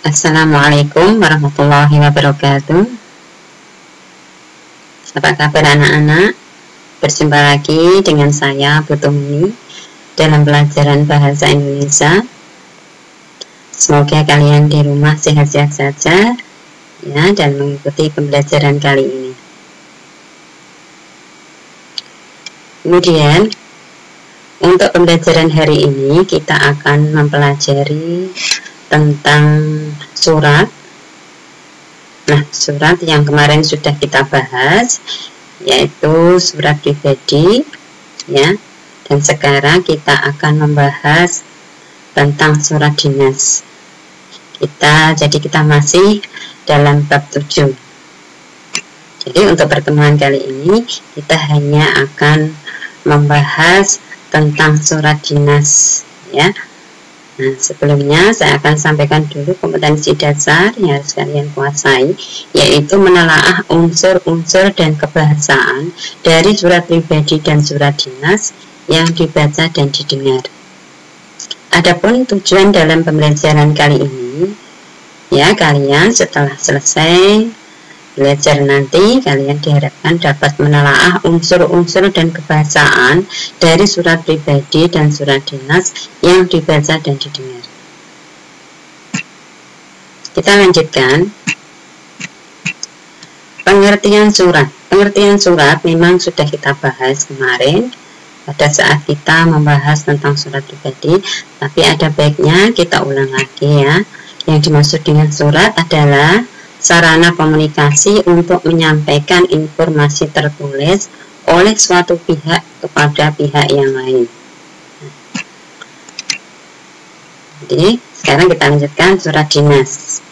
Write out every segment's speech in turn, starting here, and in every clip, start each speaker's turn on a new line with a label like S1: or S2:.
S1: Assalamualaikum warahmatullahi wabarakatuh. Apa kabar anak-anak? Berjumpa lagi dengan saya Bu Tumi dalam pelajaran bahasa Indonesia. Semoga kalian di rumah sehat-sehat saja ya, dan mengikuti pembelajaran kali ini. Kemudian untuk pembelajaran hari ini kita akan mempelajari tentang surat. Nah, surat yang kemarin sudah kita bahas yaitu surat pribadi ya. Dan sekarang kita akan membahas tentang surat dinas. Jadi kita masih dalam bab 7. Jadi untuk pertemuan kali ini kita hanya akan membahas tentang surat dinas ya. Nah, sebelumnya saya akan sampaikan dulu kompetensi dasar yang harus kalian kuasai, yaitu menelaah unsur-unsur dan kebahasaan dari surat pribadi dan surat dinas yang dibaca dan didengar. Adapun tujuan dalam pembelajaran kali ini, ya, kalian setelah selesai belajar nanti, kalian diharapkan dapat menelaah unsur-unsur dan kebahasaan dari surat pribadi dan surat dinas yang dibaca dan didengar. Kita lanjutkan. Pengertian surat. Pengertian surat memang sudah kita bahas kemarin pada saat kita membahas tentang surat pribadi, tapi ada baiknya kita ulang lagi ya. Yang dimaksud dengan surat adalah sarana komunikasi untuk menyampaikan informasi tertulis oleh suatu pihak kepada pihak yang lain. Jadi sekarang kita lanjutkan surat dinas.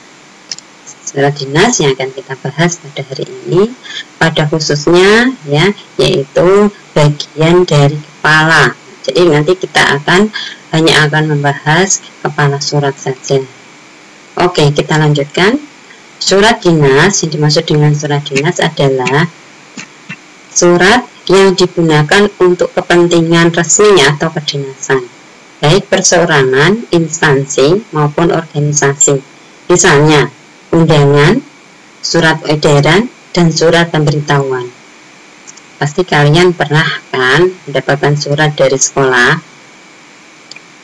S1: Surat dinas yang akan kita bahas pada hari ini pada khususnya ya, yaitu bagian dari kepala. Jadi nanti kita hanya akan membahas kepala surat saja. Oke, kita lanjutkan. Surat dinas, yang dimaksud dengan surat dinas adalah surat yang digunakan untuk kepentingan resmi atau kedinasan, baik perseorangan, instansi, maupun organisasi. Misalnya, undangan, surat edaran, dan surat pemberitahuan. Pasti kalian pernah kan mendapatkan surat dari sekolah,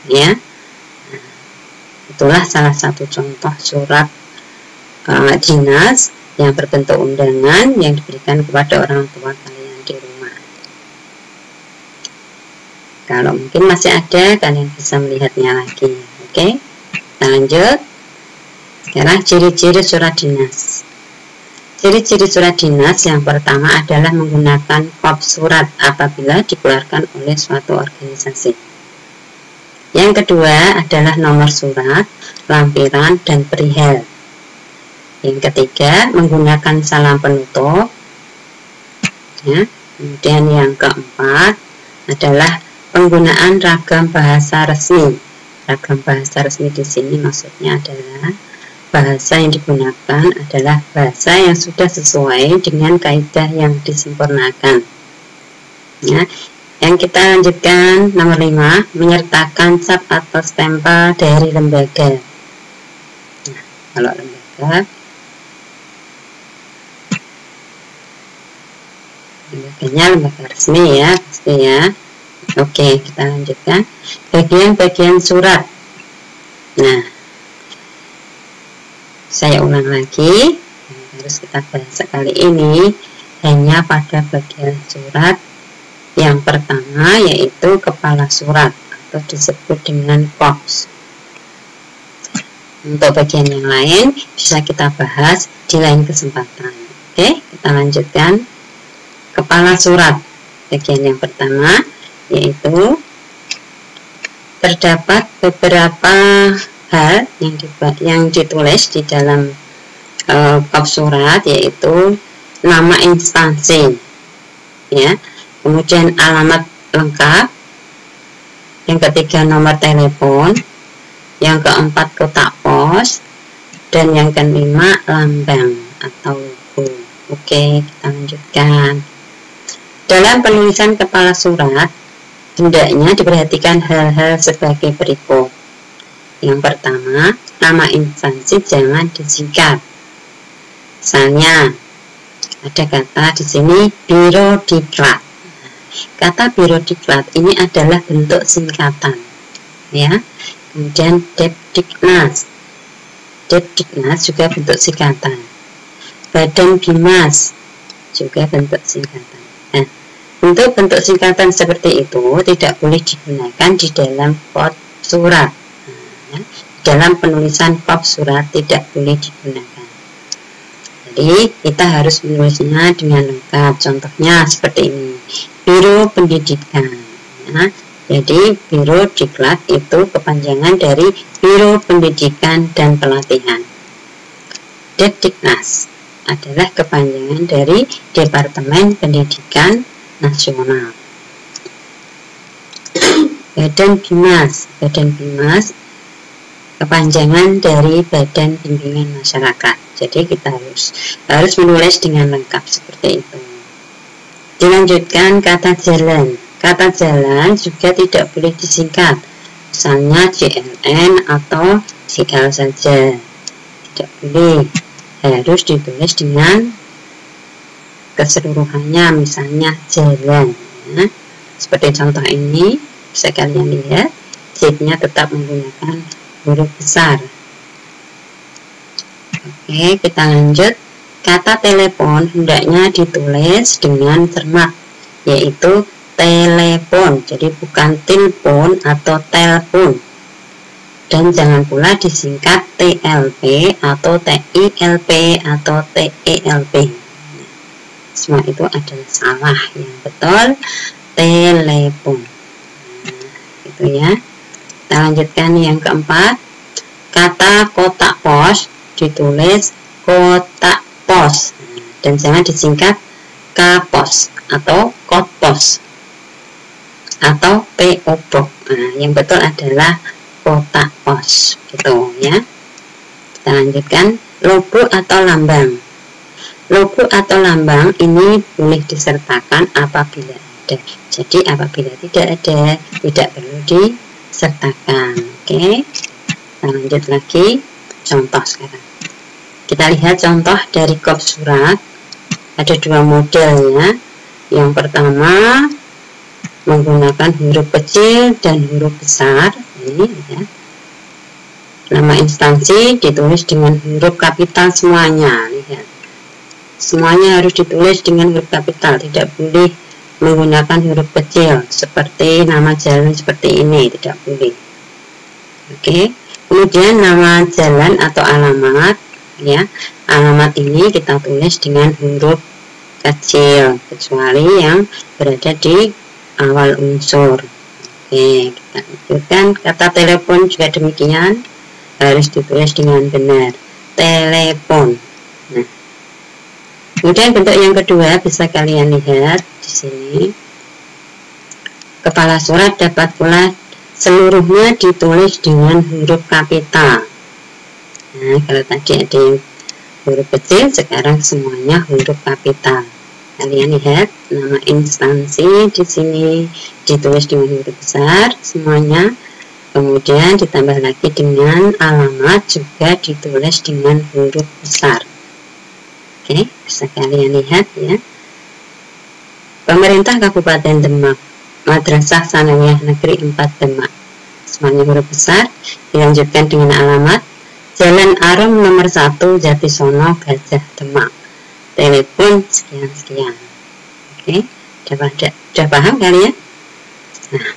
S1: ya. Itulah salah satu contoh surat dinas yang berbentuk undangan yang diberikan kepada orang tua kalian di rumah. Kalau mungkin masih ada, kalian bisa melihatnya lagi. Oke, kita lanjut. Sekarang ciri-ciri surat dinas. Ciri-ciri surat dinas yang pertama adalah menggunakan kop surat apabila dikeluarkan oleh suatu organisasi. Yang kedua adalah nomor surat, lampiran, dan perihal. Yang ketiga, menggunakan salam penutup. Ya. Kemudian yang keempat adalah penggunaan ragam bahasa resmi. Ragam bahasa resmi di sini maksudnya adalah bahasa yang digunakan adalah bahasa yang sudah sesuai dengan kaidah yang disempurnakan. Ya. Yang kita lanjutkan nomor 5, menyertakan cap atau stempel dari lembaga. Nah, kalau lembaganya lembaga resmi ya, pasti ya. Oke, kita lanjutkan. Bagian-bagian surat. Nah, saya ulang lagi, yang harus kita bahas kali ini hanya pada bagian surat yang pertama, yaitu kepala surat atau disebut dengan box. Untuk bagian yang lain bisa kita bahas di lain kesempatan. Oke, kita lanjutkan. Kepala surat, bagian yang pertama, yaitu terdapat beberapa hal yang ditulis di dalam kop surat, yaitu nama instansi, ya, kemudian alamat lengkap, yang ketiga nomor telepon, yang keempat kotak pos, dan yang kelima lambang atau logo. Oke, kita lanjutkan. Dalam penulisan kepala surat, hendaknya diperhatikan hal-hal sebagai berikut. Yang pertama, nama instansi jangan disingkat. Misalnya ada kata di sini Biro Diklat. Kata Biro Diklat ini adalah bentuk singkatan, ya. Kemudian Depdiknas. Depdiknas juga bentuk singkatan. Badan Bimas juga bentuk singkatan. Nah, bentuk-bentuk singkatan seperti itu tidak boleh digunakan di dalam pop surat. Nah, dalam penulisan pop surat tidak boleh digunakan. Jadi kita harus menulisnya dengan lengkap. Contohnya seperti ini, Biro Pendidikan. Ya. Jadi Biro Diklat itu kepanjangan dari Biro Pendidikan dan Pelatihan. Depdiknas adalah kepanjangan dari Departemen Pendidikan Nasional. Badan Bimas. Badan Bimas kepanjangan dari Badan Bimbingan Masyarakat. Jadi kita harus menulis dengan lengkap seperti itu. Dilanjutkan kata jalan. Kata jalan juga tidak boleh disingkat. Misalnya JLN atau JL saja. Tidak boleh. Harus ditulis dengan keseluruhannya, misalnya jalan. Ya. Seperti contoh ini, bisa kalian lihat, J-nya tetap menggunakan huruf besar. Oke, kita lanjut. Kata telepon hendaknya ditulis dengan cermat, yaitu telepon, jadi bukan telepon atau telepon. Dan jangan pula disingkat TLP atau TILP atau TELP. Semua itu adalah salah. Yang betul telepon. Nah, itu ya. Kita lanjutkan yang keempat. Kata kotak pos ditulis kotak pos, dan jangan disingkat K-pos atau Kotpos atau PO Box. Nah, yang betul adalah kotak pos, gitu ya. Kita lanjutkan logo atau lambang. Logo atau lambang ini boleh disertakan apabila ada. Jadi apabila tidak ada, tidak perlu disertakan. Oke. Kita lanjut lagi contoh sekarang. Kita lihat contoh dari kop surat. Ada dua modelnya. Yang pertama menggunakan huruf kecil dan huruf besar. Ini ya. Nama instansi ditulis dengan huruf kapital semuanya. Lihat. Semuanya harus ditulis dengan huruf kapital, tidak boleh menggunakan huruf kecil seperti nama jalan seperti ini, tidak boleh. Oke. Kemudian nama jalan atau alamat, ya. Alamat ini kita tulis dengan huruf kecil kecuali yang berada di awal unsur. Oke, kita lanjutkan. Kata telepon juga demikian, harus ditulis dengan benar, telepon. Nah, kemudian bentuk yang kedua bisa kalian lihat di sini. Kepala surat dapat pula seluruhnya ditulis dengan huruf kapital. Nah, kalau tadi ada yang huruf kecil, sekarang semuanya huruf kapital. Kalian lihat nama instansi di sini ditulis dengan huruf besar semuanya. Kemudian ditambah lagi dengan alamat juga ditulis dengan huruf besar. Oke, bisa kalian lihat ya. Pemerintah Kabupaten Demak, Madrasah Sanawiyah Negeri 4 Demak. Semuanya huruf besar. Dilanjutkan dengan alamat Jalan Arum nomor 1 Jatisono Gajah Demak. Telepon sekian-sekian. Oke, sudah paham kalian? Nah,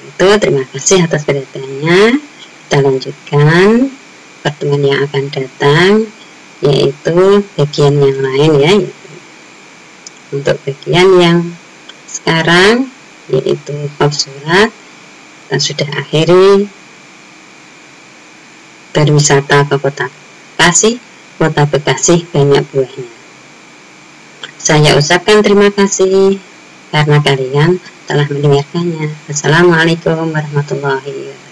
S1: itu terima kasih atas perhatiannya. Kita lanjutkan pertemuan yang akan datang, yaitu bagian yang lain ya. Untuk bagian yang sekarang, yaitu bab surat, kita sudah akhiri. Berwisata ke kota Bekasi. Kota Bekasi banyak buahnya. Saya ucapkan terima kasih karena kalian telah mendengarkannya. Assalamualaikum warahmatullahi wabarakatuh.